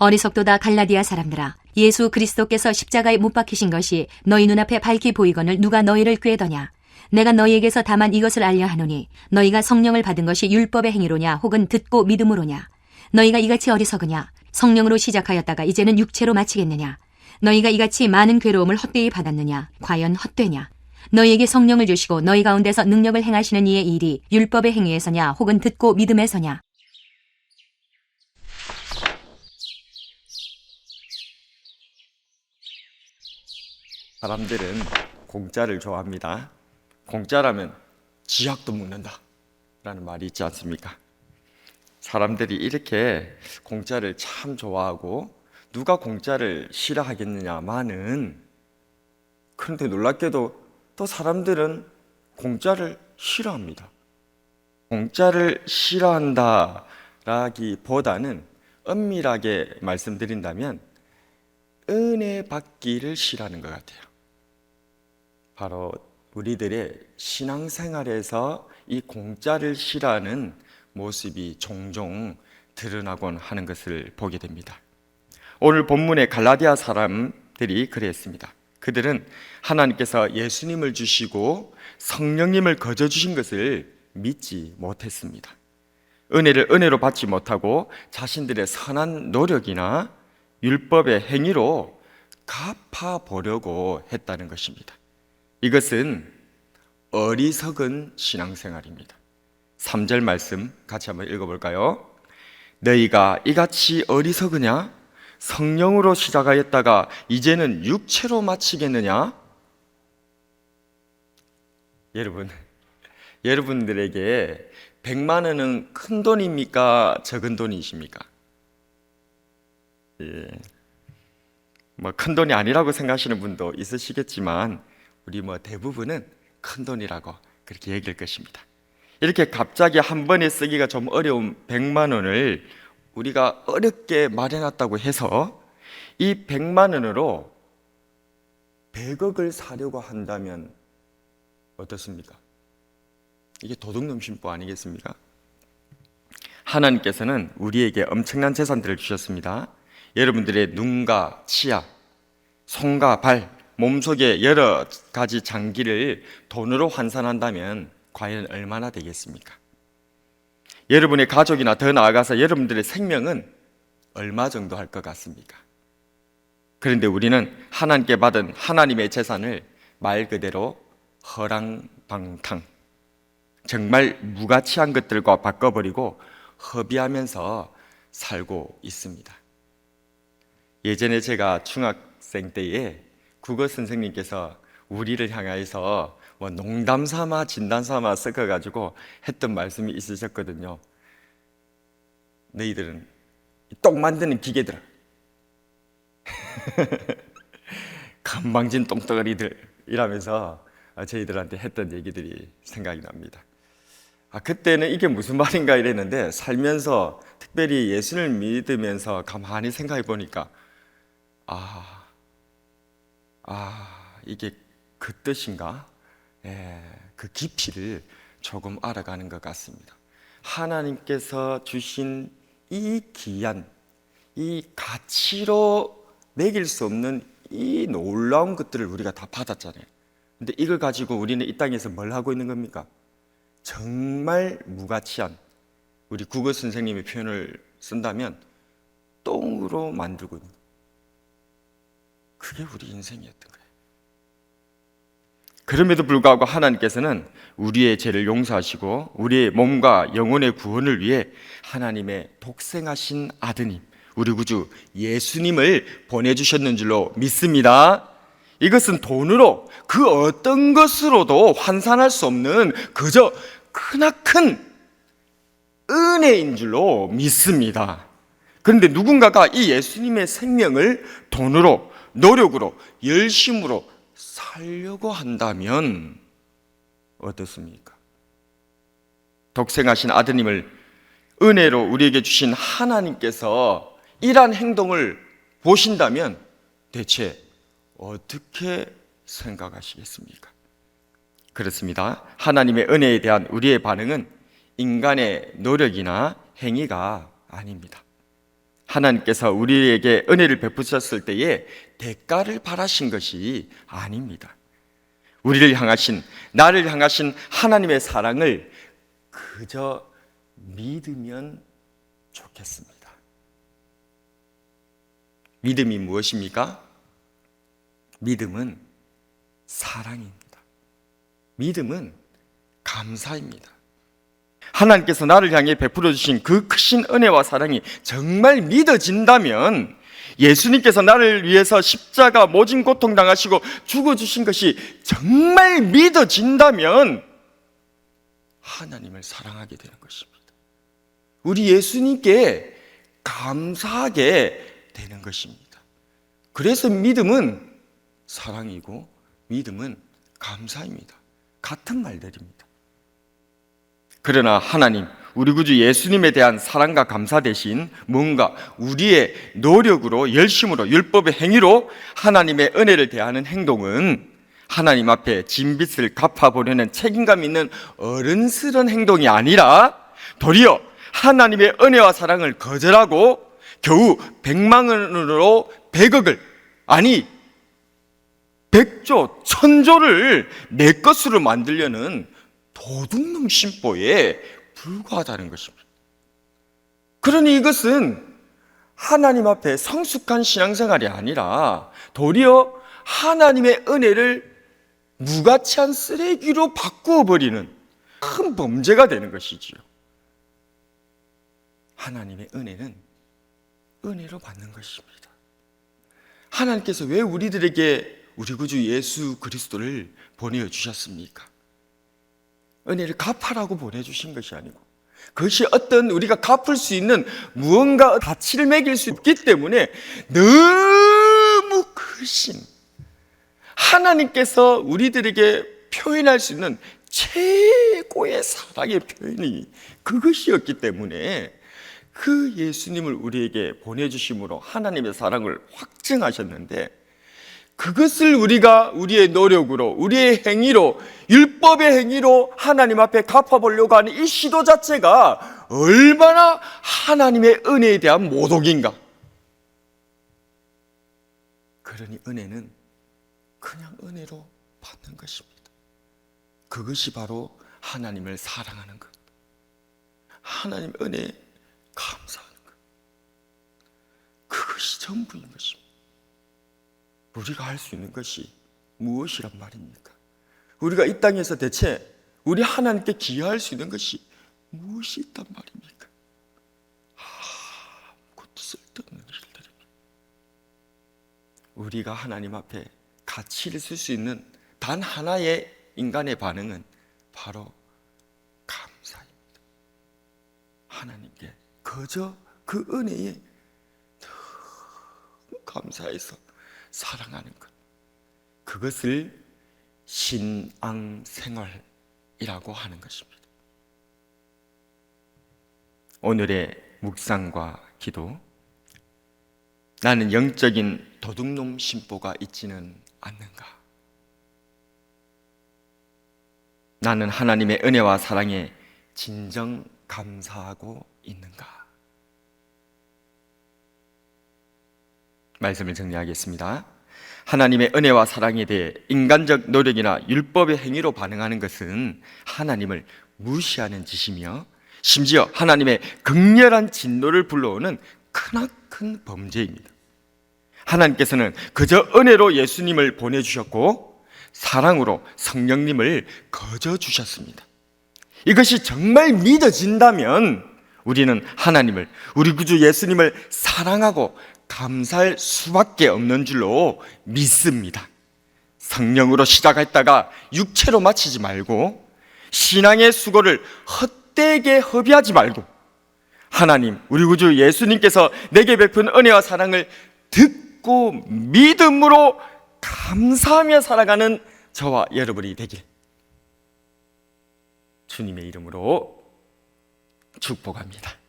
어리석도다 갈라디아 사람들아, 예수 그리스도께서 십자가에 못 박히신 것이 너희 눈앞에 밝히 보이거늘 누가 너희를 꾀더냐? 내가 너희에게서 다만 이것을 알려 하노니 너희가 성령을 받은 것이 율법의 행위로냐 혹은 듣고 믿음으로냐? 너희가 이같이 어리석으냐? 성령으로 시작하였다가 이제는 육체로 마치겠느냐? 너희가 이같이 많은 괴로움을 헛되이 받았느냐? 과연 헛되냐? 너희에게 성령을 주시고 너희 가운데서 능력을 행하시는 이의 일이 율법의 행위에서냐 혹은 듣고 믿음에서냐? 사람들은 공짜를 좋아합니다. 공짜라면 지약도 먹는다 라는 말이 있지 않습니까? 사람들이 이렇게 공짜를 참 좋아하고 누가 공짜를 싫어하겠느냐마는, 그런데 놀랍게도 또 사람들은 공짜를 싫어합니다. 공짜를 싫어한다라기보다는 엄밀하게 말씀드린다면 은혜 받기를 싫어하는 것 같아요. 바로 우리들의 신앙생활에서 이 공짜를 싫어하는 모습이 종종 드러나곤 하는 것을 보게 됩니다. 오늘 본문의 갈라디아 사람들이 그랬습니다. 그들은 하나님께서 예수님을 주시고 성령님을 거저 주신 것을 믿지 못했습니다. 은혜를 은혜로 받지 못하고 자신들의 선한 노력이나 율법의 행위로 갚아보려고 했다는 것입니다. 이것은 어리석은 신앙생활입니다. 3절 말씀 같이 한번 읽어볼까요? 너희가 이같이 어리석으냐? 성령으로 시작하였다가 이제는 육체로 마치겠느냐? 여러분들에게 100만 원은 큰 돈입니까? 적은 돈이십니까? 큰 돈이 아니라고 생각하시는 분도 있으시겠지만 우리 대부분은 큰 돈이라고 그렇게 얘기할 것입니다. 이렇게 갑자기 한 번에 쓰기가 좀 어려운 100만 원을 우리가 어렵게 마련했다고 해서 이 100만 원으로 100억을 사려고 한다면 어떻습니까? 이게 도둑놈심보 아니겠습니까? 하나님께서는 우리에게 엄청난 재산들을 주셨습니다. 여러분들의 눈과 치아, 손과 발, 몸속의 여러 가지 장기를 돈으로 환산한다면 과연 얼마나 되겠습니까? 여러분의 가족이나 더 나아가서 여러분들의 생명은 얼마 정도 할 것 같습니까? 그런데 우리는 하나님께 받은 하나님의 재산을 말 그대로 허랑방탕, 정말 무가치한 것들과 바꿔버리고 허비하면서 살고 있습니다. 예전에 제가 중학생 때에 국어 선생님께서 우리를 향하여서 농담 삼아 진담 삼아 섞어가지고 했던 말씀이 있으셨거든요. 너희들은 똥 만드는 기계들아, 건방진 똥덩어리들 이라면서 저희들한테 했던 얘기들이 생각이 납니다. 그때는 이게 무슨 말인가 이랬는데 살면서 특별히 예수를 믿으면서 가만히 생각해 보니까 이게 그 뜻인가? 그 깊이를 조금 알아가는 것 같습니다. 하나님께서 주신 이 귀한, 이 가치로 매길 수 없는 이 놀라운 것들을 우리가 다 받았잖아요. 근데 이걸 가지고 우리는 이 땅에서 뭘 하고 있는 겁니까? 정말 무가치한, 우리 국어 선생님의 표현을 쓴다면 똥으로 만들고 있는, 그게 우리 인생이었던 거예요. 그럼에도 불구하고 하나님께서는 우리의 죄를 용서하시고 우리의 몸과 영혼의 구원을 위해 하나님의 독생하신 아드님, 우리 구주 예수님을 보내주셨는 줄로 믿습니다. 이것은 돈으로 그 어떤 것으로도 환산할 수 없는 그저 크나큰 은혜인 줄로 믿습니다. 그런데 누군가가 이 예수님의 생명을 돈으로, 노력으로, 열심으로 살려고 한다면 어떻습니까? 독생하신 아드님을 은혜로 우리에게 주신 하나님께서 이러한 행동을 보신다면 대체 어떻게 생각하시겠습니까? 그렇습니다. 하나님의 은혜에 대한 우리의 반응은 인간의 노력이나 행위가 아닙니다. 하나님께서 우리에게 은혜를 베푸셨을 때에 대가를 바라신 것이 아닙니다. 우리를 향하신, 나를 향하신 하나님의 사랑을 그저 믿으면 좋겠습니다. 믿음이 무엇입니까? 믿음은 사랑입니다. 믿음은 감사입니다. 하나님께서 나를 향해 베풀어 주신 그 크신 은혜와 사랑이 정말 믿어진다면, 예수님께서 나를 위해서 십자가 모진 고통 당하시고 죽어주신 것이 정말 믿어진다면 하나님을 사랑하게 되는 것입니다. 우리 예수님께 감사하게 되는 것입니다. 그래서 믿음은 사랑이고 믿음은 감사입니다. 같은 말들입니다. 그러나 하나님, 우리 구주 예수님에 대한 사랑과 감사 대신 뭔가 우리의 노력으로, 열심으로, 율법의 행위로 하나님의 은혜를 대하는 행동은 하나님 앞에 진빚을 갚아보려는 책임감 있는 어른스러운 행동이 아니라 도리어 하나님의 은혜와 사랑을 거절하고 겨우 100만 원으로 100억을, 아니 100조, 1000조를 내 것으로 만들려는 도둑놈 심보에 불과하다는 것입니다. 그러니 이것은 하나님 앞에 성숙한 신앙생활이 아니라 도리어 하나님의 은혜를 무가치한 쓰레기로 바꾸어 버리는 큰 범죄가 되는 것이지요. 하나님의 은혜는 은혜로 받는 것입니다. 하나님께서 왜 우리들에게 우리 구주 예수 그리스도를 보내주셨습니까? 은혜를 갚아라고 보내주신 것이 아니고, 그것이 어떤 우리가 갚을 수 있는 무언가 가치를 매길 수 없기 때문에 너무 크신 하나님께서 우리들에게 표현할 수 있는 최고의 사랑의 표현이 그것이었기 때문에 그 예수님을 우리에게 보내주심으로 하나님의 사랑을 확증하셨는데, 그것을 우리가 우리의 노력으로, 우리의 행위로, 율법의 행위로 하나님 앞에 갚아보려고 하는 이 시도 자체가 얼마나 하나님의 은혜에 대한 모독인가. 그러니 은혜는 그냥 은혜로 받는 것입니다. 그것이 바로 하나님을 사랑하는 것, 하나님 은혜에 감사하는 것, 그것이 전부인 것입니다. 우리가 할 수 있는 것이 무엇이란 말입니까? 우리가 이 땅에서 대체 우리 하나님께 기여할 수 있는 것이 무엇이 있단 말입니까? 아무것도 쓸데없는 일들입니다. 우리가 하나님 앞에 가치를 쓸 수 있는 단 하나의 인간의 반응은 바로 감사입니다. 하나님께 그저 그 은혜에 너무 감사해서 사랑하는 것, 그것을 신앙생활이라고 하는 것입니다. 오늘의 묵상과 기도, 나는 영적인 도둑놈 심보가 있지는 않는가? 나는 하나님의 은혜와 사랑에 진정 감사하고 있는가? 말씀을 정리하겠습니다. 하나님의 은혜와 사랑에 대해 인간적 노력이나 율법의 행위로 반응하는 것은 하나님을 무시하는 짓이며, 심지어 하나님의 극렬한 진노를 불러오는 크나큰 범죄입니다. 하나님께서는 그저 은혜로 예수님을 보내주셨고 사랑으로 성령님을 거저 주셨습니다. 이것이 정말 믿어진다면 우리는 하나님을, 우리 구주 예수님을 사랑하고 감사할 수밖에 없는 줄로 믿습니다. 성령으로 시작했다가 육체로 마치지 말고, 신앙의 수고를 헛되게 허비하지 말고, 하나님, 우리 구주 예수님께서 내게 베푼 은혜와 사랑을 듣고 믿음으로 감사하며 살아가는 저와 여러분이 되길 주님의 이름으로 축복합니다.